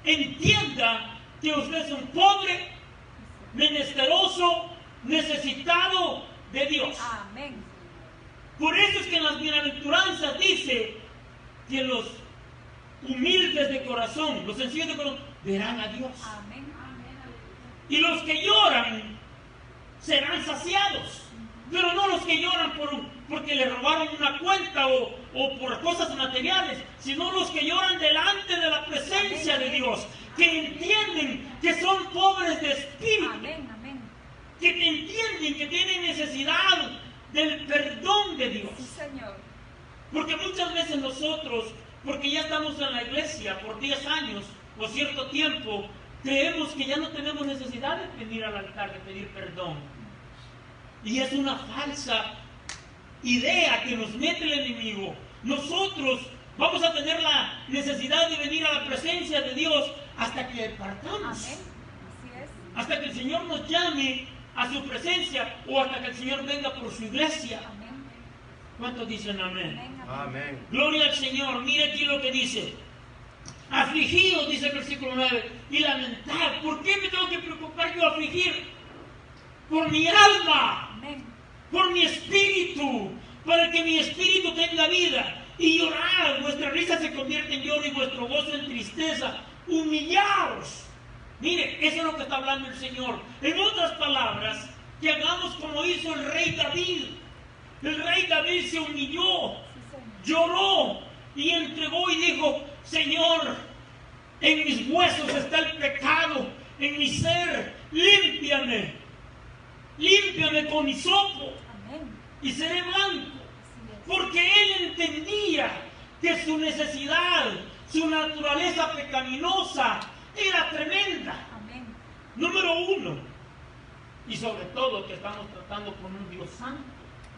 entienda que usted es un pobre, menesteroso, necesitado de Dios. Amén. Por eso es que en las bienaventuranzas dice que los humildes de corazón, los sencillos de corazón, verán a Dios. Amén. Y los que lloran serán saciados. Pero no los que lloran porque le robaron una cuenta o por cosas materiales, sino los que lloran delante de la presencia de Dios, que entienden que son pobres de espíritu, Amén. Amén. que entienden que tienen necesidad del perdón de Dios. Sí, Señor. Porque muchas veces nosotros, porque ya estamos en la iglesia por 10 años o cierto tiempo, creemos que ya no tenemos necesidad de venir al altar, de pedir perdón. Y es una falsa idea que nos mete el enemigo. Nosotros vamos a tener la necesidad de venir a la presencia de Dios hasta que partamos. Amén. Así es. Hasta que el Señor nos llame a su presencia o hasta que el Señor venga por su iglesia. Amén. ¿Cuántos dicen amén? Amén. Amén. Gloria al Señor. Mire aquí lo que dice. Afligidos, dice el versículo 9, y lamentar. ¿Por qué me tengo que preocupar yo afligir? Por mi alma, Amén. por mi espíritu, para que mi espíritu tenga vida. Y llorar, vuestra risa se convierte en lloro y vuestro gozo en tristeza. Humillaos. Mire, eso es lo que está hablando el Señor. En otras palabras, que hagamos como hizo el rey David. El rey David se humilló, lloró y entregó y dijo: Señor, en mis huesos está el pecado, en mi ser, límpiame. Límpiame con hisopo Amén. y seré blanco. Así es. Porque él entendía que su necesidad, su naturaleza pecaminosa era tremenda. Amén. Número uno, y sobre todo que estamos tratando con un Dios santo.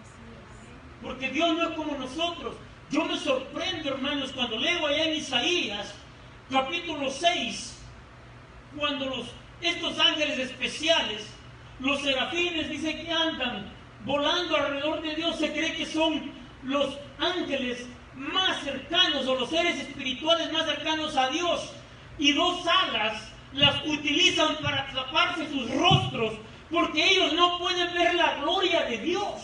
Así es. Porque Dios no es como nosotros. Yo me sorprendo, hermanos, cuando leo allá en Isaías, capítulo 6, cuando estos ángeles especiales, los serafines, dice que andan volando alrededor de Dios. Se cree que son los ángeles más cercanos o los seres espirituales más cercanos a Dios. Y dos alas las utilizan para taparse sus rostros, porque ellos no pueden ver la gloria de Dios.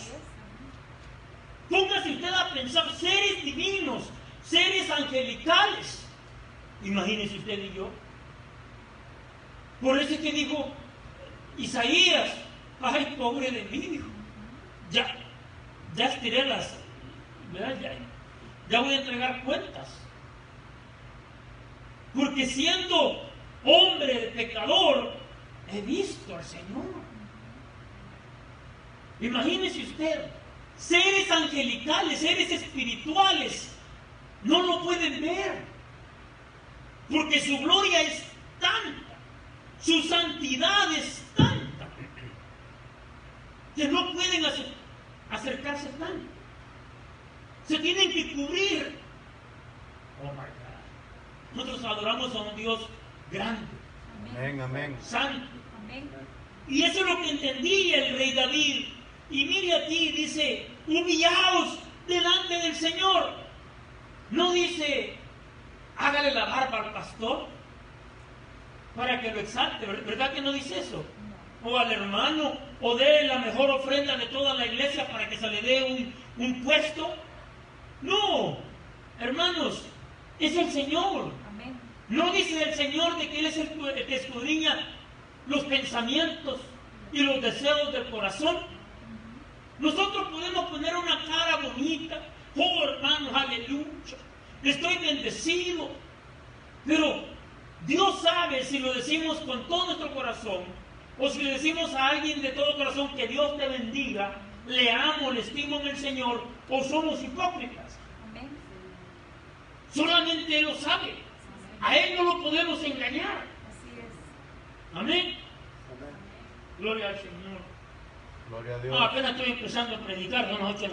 Póngase usted a pensar, seres divinos, seres angelicales. Imagínese usted y yo. Por eso es que dijo Isaías: ay, pobre de mí, dijo. Ya estiré las, ¿verdad? Ya voy a entregar cuentas. Porque siendo hombre pecador, he visto al Señor. Imagínese usted, seres angelicales, seres espirituales, no lo pueden ver. Porque su gloria es tanta, su santidad es tanta, que no pueden acercarse tanto. Se tienen que cubrir. Oh my God. Nosotros adoramos a un Dios grande, Amén, amén. santo. Amén. Y eso es lo que entendía el rey David. Y mire aquí, dice: humillaos delante del Señor. No dice: hágale la barba al pastor para que lo exalte. ¿Verdad que no dice eso? O al hermano, o dé la mejor ofrenda de toda la iglesia para que se le dé un puesto. No, hermanos, es el Señor. Amén. No dice el Señor de que Él es el que escudriña los pensamientos y los deseos del corazón. Nosotros podemos poner una cara bonita: oh, hermanos, aleluya, estoy bendecido. Pero Dios sabe si lo decimos con todo nuestro corazón, o si le decimos a alguien de todo corazón: que Dios te bendiga, le amo, le estimo en el Señor, o somos hipócritas. Amén. Solamente Él lo sabe. A Él no lo podemos engañar. Así es. Amén. Gloria al Señor. Gloria a No, Dios. apenas estoy empezando a predicar, son las 8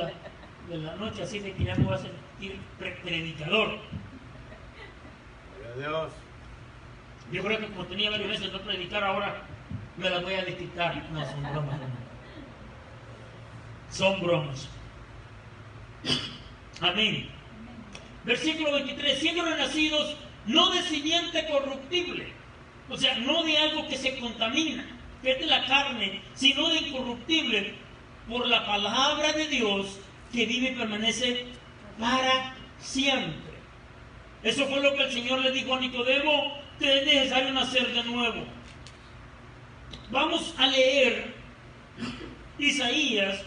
de la noche, así de que ya me voy a sentir predicador. Gloria a Dios. Yo creo que como tenía varios meses no predicar, ahora me las voy a desquitar. No, son bromas. No. Son bromas. Amén. Versículo 23. Siendo renacidos, no de simiente corruptible, o sea, no de algo que se contamina, que es de la carne, sino de incorruptible, por la palabra de Dios que vive y permanece para siempre. Eso fue lo que el Señor le dijo a Nicodemo: te es necesario nacer de nuevo. Vamos a leer Isaías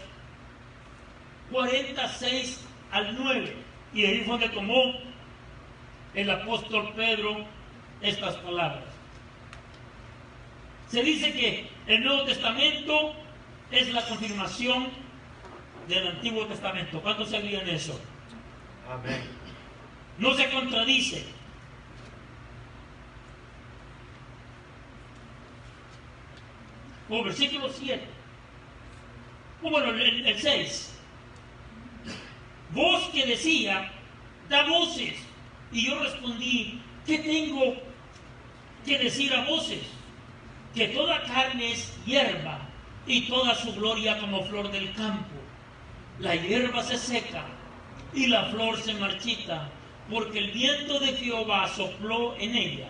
46 al 9, y ahí fue donde tomó el apóstol Pedro estas palabras. Se dice que el Nuevo Testamento es la confirmación del Antiguo Testamento. ¿Cuántos sabían eso? Amén. No se contradice. O versículo 7. O bueno, el 6. Voz que decía, da voces. Y yo respondí, ¿qué tengo que decir a voces? Que toda carne es hierba y toda su gloria como flor del campo. La hierba se seca y la flor se marchita, porque el viento de Jehová sopló en ella.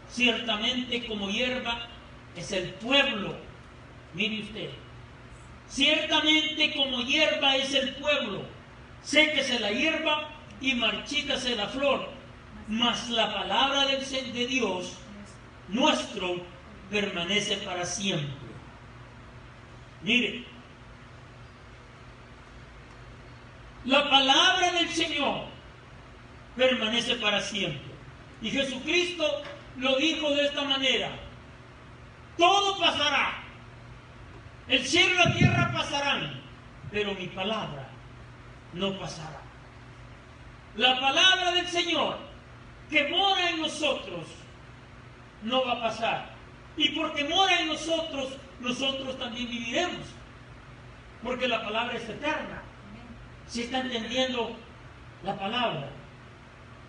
Ciertamente como hierba es el pueblo. Mire usted. Ciertamente como hierba es el pueblo. Séquese la hierba y marchítase la flor. Mas la palabra de Dios nuestro permanece para siempre. Mire, la palabra del Señor permanece para siempre. Y Jesucristo lo dijo de esta manera: todo pasará, el cielo y la tierra pasarán, pero mi palabra no pasará. La palabra del Señor que mora en nosotros no va a pasar. Y porque mora en nosotros, nosotros también viviremos. Porque la palabra es eterna. ¿Sí está entendiendo la palabra?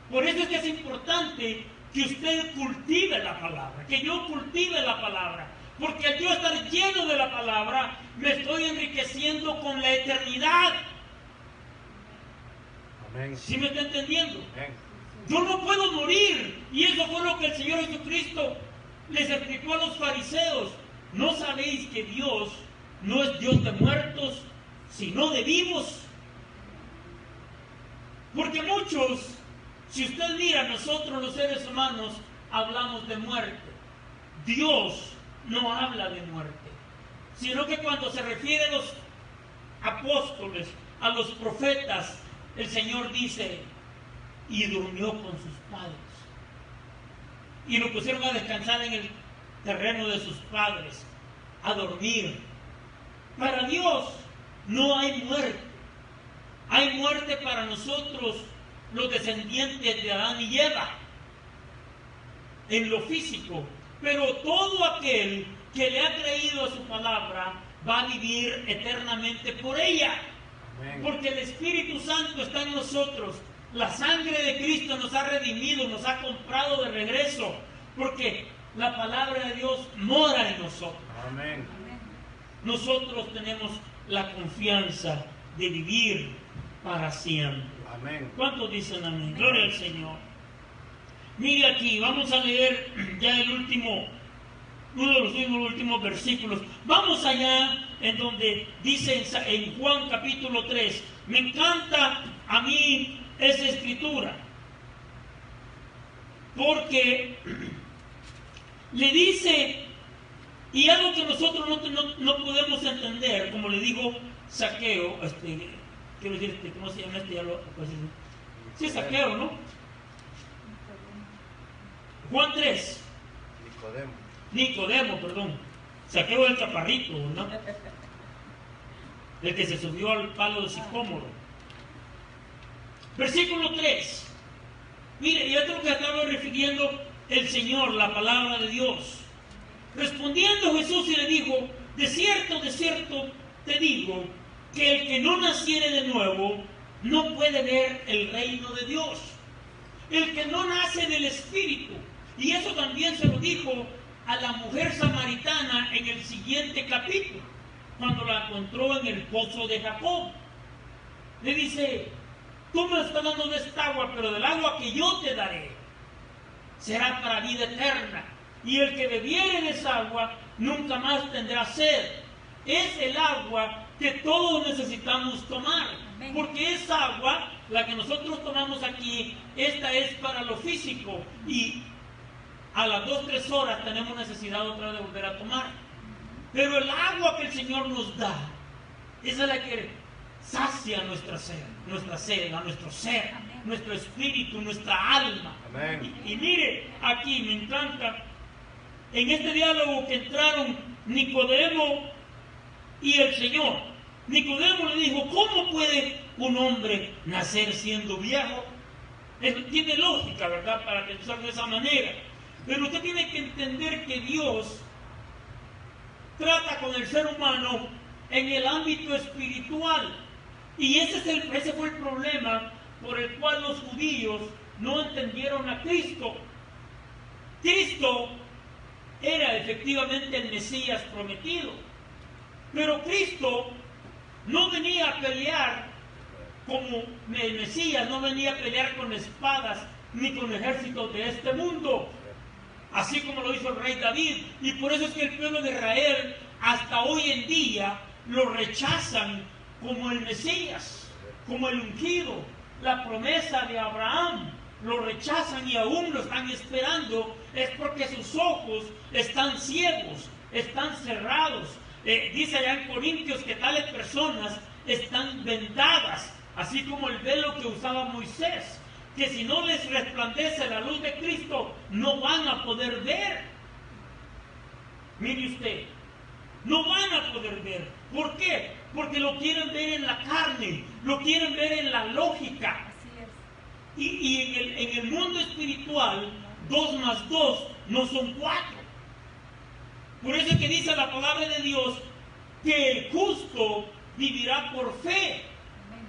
Por eso es que es importante que usted cultive la palabra, que yo cultive la palabra. Porque al yo estar lleno de la palabra, me estoy enriqueciendo con la eternidad. Amén. ¿Sí me está entendiendo? Amén. Yo no puedo morir. Y eso fue lo que el Señor Jesucristo les explicó a los fariseos. ¿No sabéis que Dios no es Dios de muertos, sino de vivos? Porque muchos, si usted mira, nosotros los seres humanos hablamos de muerte. Dios no habla de muerte, sino que cuando se refiere a los apóstoles, a los profetas, el Señor dice: y durmió con sus padres. Y lo pusieron a descansar en el terreno de sus padres, a dormir. Para Dios no hay muerte. Hay muerte para nosotros, los descendientes de Adán y Eva, en lo físico. Pero todo aquel que le ha creído a su palabra va a vivir eternamente por ella. Amén. Porque el Espíritu Santo está en nosotros. La sangre de Cristo nos ha redimido, nos ha comprado de regreso. Porque la palabra de Dios mora en nosotros. Amén. Nosotros tenemos la confianza de vivir para siempre. Amén. ¿Cuántos dicen amén? Gloria al Señor. Mire aquí, vamos a leer ya uno de los últimos versículos. Vamos allá en donde dice en Juan capítulo 3. Me encanta a mí esa escritura, porque le dice, y algo que nosotros no podemos entender, como le digo Saqueo, quiero decir, ¿cómo se llama este? Pues, sí, Saqueo, ¿no? Juan 3. Nicodemo, perdón. Saqueo el chaparrito, ¿no? El que se subió al palo de sicómoro. Versículo 3. Mire, y esto es lo que estaba refiriendo el Señor, la palabra de Dios. Respondiendo Jesús y le dijo: de cierto te digo, que el que no naciere de nuevo no puede ver el reino de Dios. El que no nace del Espíritu. Y eso también se lo dijo a la mujer samaritana en el siguiente capítulo, cuando la encontró en el pozo de Jacob. Le dice: tú me estás dando de esta agua, pero del agua que yo te daré será para vida eterna. Y el que bebiere de esa agua nunca más tendrá sed. Es el agua que todos necesitamos tomar. Amén. Porque esa agua, la que nosotros tomamos aquí, esta es para lo físico. Y a las 2-3 horas tenemos necesidad otra vez de volver a tomar. Pero el agua que el Señor nos da, esa es la que sacia nuestra sed, a nuestro ser, Amén. nuestro espíritu, nuestra alma. Amén. Y mire, aquí me encanta, en este diálogo que entraron Nicodemo y el Señor. Nicodemo le dijo, ¿cómo puede un hombre nacer siendo viejo? Tiene lógica, ¿verdad?, para pensar de esa manera. Pero usted tiene que entender que Dios trata con el ser humano en el ámbito espiritual. Y ese fue el problema por el cual los judíos no entendieron a Cristo. Cristo era efectivamente el Mesías prometido, pero Cristo no venía a pelear como el Mesías, no venía a pelear con espadas ni con ejércitos de este mundo, así como lo hizo el rey David. Y por eso es que el pueblo de Israel hasta hoy en día lo rechazan como el Mesías, como el ungido, la promesa de Abraham. Lo rechazan y aún lo están esperando. Es porque sus ojos están ciegos, están cerrados. Dice allá en Corintios que tales personas están vendadas, así como el velo que usaba Moisés, que si no les resplandece la luz de Cristo no van a poder ver. Mire usted, no van a poder ver. ¿Por qué? Porque lo quieren ver en la carne, lo quieren ver en la lógica. Así es. Y en el mundo espiritual, 2 más 2 no son 4. Por eso es que dice la palabra de Dios que el justo vivirá por fe. Amén.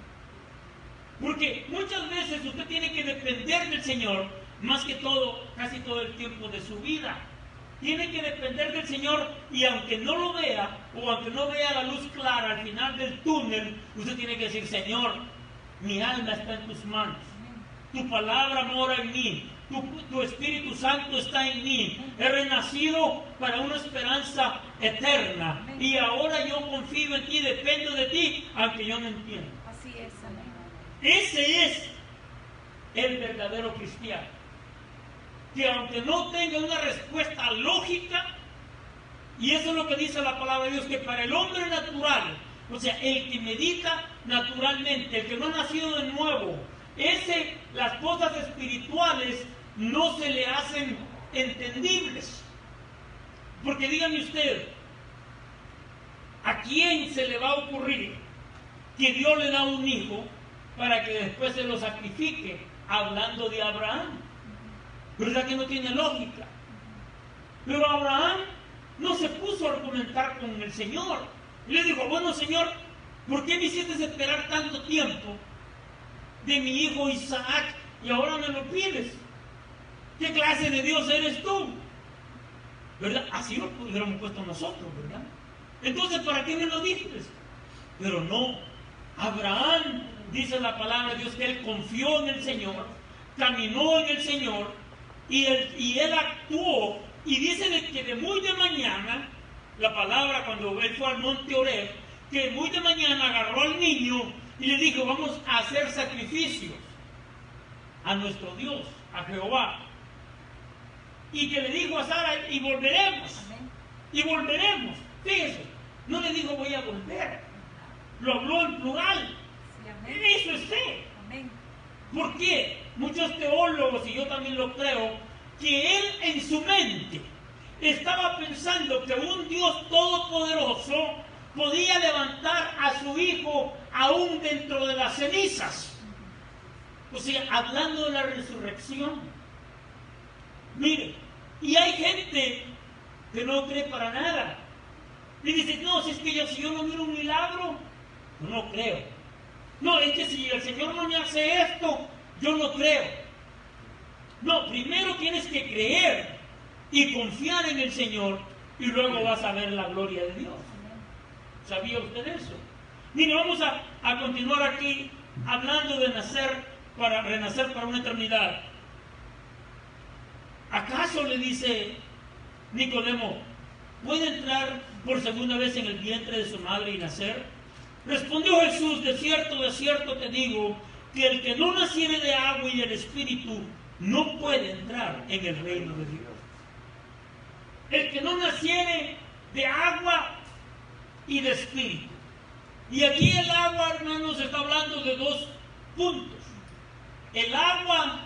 Porque muchas veces usted tiene que depender del Señor, más que todo, casi todo el tiempo de su vida. Tiene que depender del Señor, y aunque no lo vea, o aunque no vea la luz clara al final del túnel, usted tiene que decir, Señor, mi alma está en tus manos. Tu palabra mora en mí. Tu Espíritu Santo está en mí. He renacido para una esperanza eterna. Amén. Y ahora yo confío en ti, dependo de ti, aunque yo no entiendo. Así es. Amén. Ese es el verdadero cristiano. Que aunque no tenga una respuesta lógica, y eso es lo que dice la palabra de Dios, que para el hombre natural, o sea, el que medita naturalmente, el que no ha nacido de nuevo, las cosas espirituales no se le hacen entendibles. Porque dígame usted, ¿a quién se le va a ocurrir que Dios le da un hijo para que después se lo sacrifique, hablando de Abraham? ¿Verdad que no tiene lógica? Pero Abraham no se puso a argumentar con el Señor. Y le dijo, bueno, Señor, ¿por qué me hiciste esperar tanto tiempo de mi hijo Isaac y ahora me lo pides? ¿Qué clase de Dios eres tú? ¿Verdad? Así lo hubiéramos puesto nosotros, ¿verdad? Entonces, ¿para qué me lo diste? Pero no. Abraham, dice la palabra de Dios, que él confió en el Señor, caminó en el Señor, y él actuó. Y dice que de muy de mañana, la palabra cuando él fue al monte Oreb, que muy de mañana agarró al niño y le dijo, vamos a hacer sacrificios a nuestro Dios, a Jehová. Y que le dijo a Sara, y volveremos. Amén. Y volveremos. Fíjese, no le dijo voy a volver. Lo habló en plural. Sí, amén. Eso es fe. Amén. ¿Por qué? Muchos teólogos, y yo también lo creo, que él en su mente estaba pensando que un Dios todopoderoso podía levantar a su hijo aún dentro de las cenizas. O sea, hablando de la resurrección. Mire, y hay gente que no cree para nada. Y dice, no, si es que si yo no miro un milagro, yo no creo. No, es que si el Señor no me hace esto, yo no creo. No, primero tienes que creer y confiar en el Señor, y luego vas a ver la gloria de Dios. ¿Sabía usted eso? Mire, vamos a continuar aquí hablando de renacer para una eternidad. ¿Acaso, le dice Nicodemo, puede entrar por segunda vez en el vientre de su madre y nacer? Respondió Jesús, de cierto te digo, que el que no naciere de agua y del Espíritu no puede entrar en el reino de Dios. El que no naciere de agua y de Espíritu. Y aquí el agua, hermanos, está hablando de dos puntos. El agua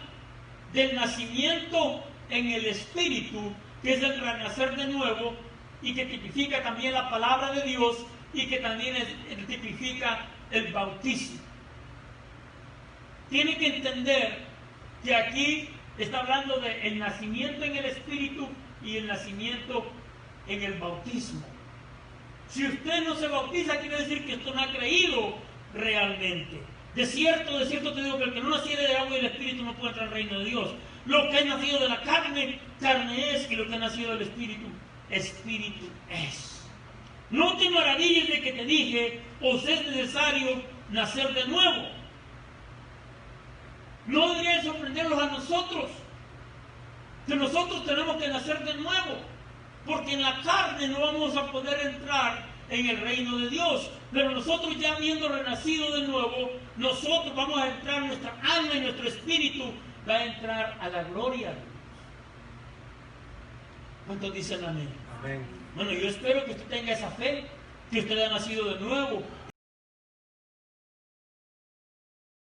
del nacimiento en el Espíritu, que es el renacer de nuevo, y que tipifica también la palabra de Dios, y que también tipifica el bautismo. Tiene que entender que aquí está hablando del nacimiento en el Espíritu y el nacimiento en el bautismo. Si usted no se bautiza, quiere decir que usted no ha creído realmente. De cierto te digo que el que no naciere de agua y del Espíritu no puede entrar al reino de Dios. Lo que ha nacido de la carne, carne es, y lo que ha nacido del Espíritu, Espíritu es. No te maravilles de que te dije, os es necesario nacer de nuevo. No debería sorprenderlos a nosotros, que nosotros tenemos que nacer de nuevo, porque en la carne no vamos a poder entrar en el reino de Dios, pero nosotros ya habiendo renacido de nuevo, nosotros vamos a entrar, nuestra alma y nuestro espíritu va a entrar a la gloria de Dios. ¿Cuántos dicen amén? Amén. Bueno, yo espero que usted tenga esa fe, que usted haya nacido de nuevo,